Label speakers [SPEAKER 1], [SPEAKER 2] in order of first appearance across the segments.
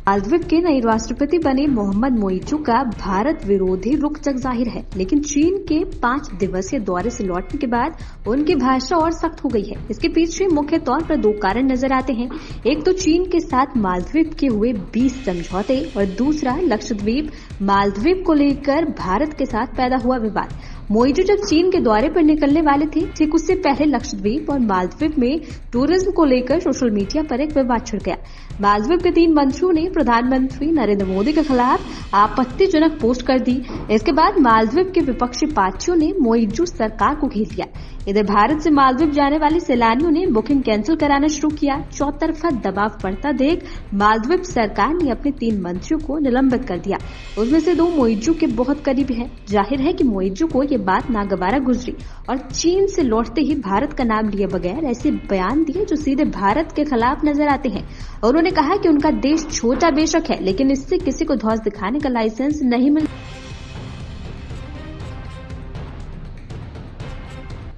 [SPEAKER 1] मालदीव के नए राष्ट्रपति बने मोहम्मद मोइजू का भारत विरोधी रुख जग जाहिर है, लेकिन चीन के 5 दिवसीय दौरे से लौटने के बाद उनकी भाषा और सख्त हो गई है। इसके पीछे मुख्य तौर पर 2 कारण नजर आते हैं। एक तो चीन के साथ मालदीव के हुए 20 समझौते और दूसरा लक्षद्वीप मालदीव को लेकर भारत के साथ पैदा हुआ विवाद। मोइजू जब चीन के दौरे पर निकलने वाले थे, ठीक उससे पहले लक्षद्वीप और मालदीव में टूरिज्म को लेकर सोशल मीडिया पर एक विवाद छिड़ गया। मालदीव के 3 मंत्रियों ने प्रधानमंत्री नरेंद्र मोदी के खिलाफ आपत्तिजनक पोस्ट कर दी। इसके बाद मालदीव के विपक्षी पार्टियों ने मोइजू सरकार को घेर लिया। इधर भारत से मालदीव जाने वाले सैलानियों ने बुकिंग कैंसिल कराना शुरू किया। चौतरफा दबाव बढ़ता देख मालदीव सरकार ने अपने 3 मंत्रियों को निलंबित कर दिया। उसमें से 2 मोइजू के बहुत करीब हैं। जाहिर है कि मोइजू को ये बात नागवारा गुजरी और चीन से लौटते ही भारत का नाम लिए बगैर ऐसे बयान दिए जो सीधे भारत के खिलाफ नजर आते हैं। और उन्होंने कहा कि उनका देश छोटा बेशक है, लेकिन इससे किसी को धौंस दिखाने का लाइसेंस नहीं मिलता।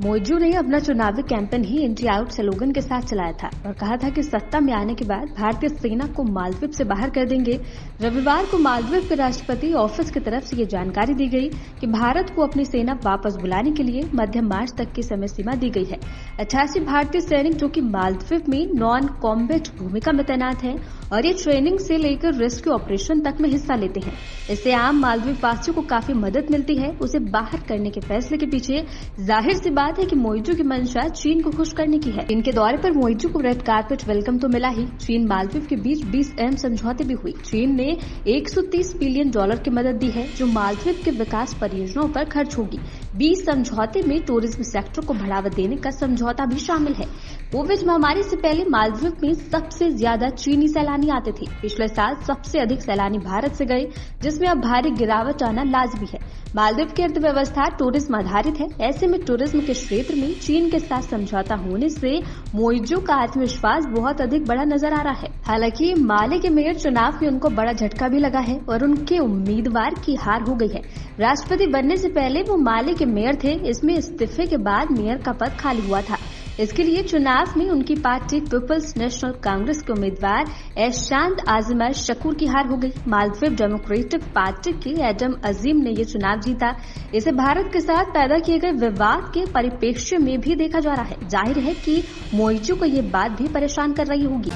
[SPEAKER 1] मोइजू ने अपना चुनावी कैंपेन ही इंडिया आउट स्लोगन के साथ चलाया था और कहा था कि सत्ता में आने के बाद भारतीय सेना को मालदीव से बाहर कर देंगे। रविवार को मालदीव के राष्ट्रपति ऑफिस की तरफ से ये जानकारी दी गई कि भारत को अपनी सेना वापस बुलाने के लिए मध्य मार्च तक की समय सीमा दी गई है। 88 भारतीय सैनिक जो कि मालदीव में नॉन कॉम्बैट भूमिका में तैनात हैं और ये ट्रेनिंग से लेकर रेस्क्यू ऑपरेशन तक में हिस्सा लेते हैं। इससे आम मालदीव वासियों को काफी मदद मिलती है। उसे बाहर करने के फैसले के पीछे जाहिर सी बात है कि मोइजू की मंशा चीन को खुश करने की है। इनके दौरे पर मोइजू को रेड कार्पेट वेलकम तो मिला ही, चीन मालदीव के बीच 20 अहम समझौते भी हुई। चीन ने $130 बिलियन की मदद दी है जो मालदीव के विकास परियोजनाओं पर खर्च होगी। 20 समझौते में टूरिज्म सेक्टर को बढ़ावा देने का समझौता भी शामिल है। कोविड महामारी से पहले मालदीव में सबसे ज्यादा चीनी सैलानी आते थे। पिछले साल सबसे अधिक सैलानी भारत से गए, जिसमें अब भारी गिरावट आना लाजमी है। मालदीव की अर्थव्यवस्था टूरिज्म आधारित है। ऐसे में टूरिज्म के क्षेत्र में चीन के साथ समझौता होने से मोइजू का आत्मविश्वास बहुत अधिक बड़ा नजर आ रहा है। हालांकि माले के मेयर चुनाव में उनको बड़ा झटका भी लगा है और उनके उम्मीदवार की हार हो गई है। राष्ट्रपति बनने से पहले वो माले के मेयर थे। इसमें इस्तीफे के बाद मेयर का पद खाली हुआ था। इसके लिए चुनाव में उनकी पार्टी पीपल्स नेशनल कांग्रेस के उम्मीदवार एहशान आजमा शकूर की हार हो गई। मालदीव डेमोक्रेटिक पार्टी के एडम अजीम ने ये चुनाव जीता। इसे भारत के साथ पैदा किए गए विवाद के परिप्रेक्ष्य में भी देखा जा रहा है। जाहिर है कि मोइजू को ये बात भी परेशान कर रही होगी।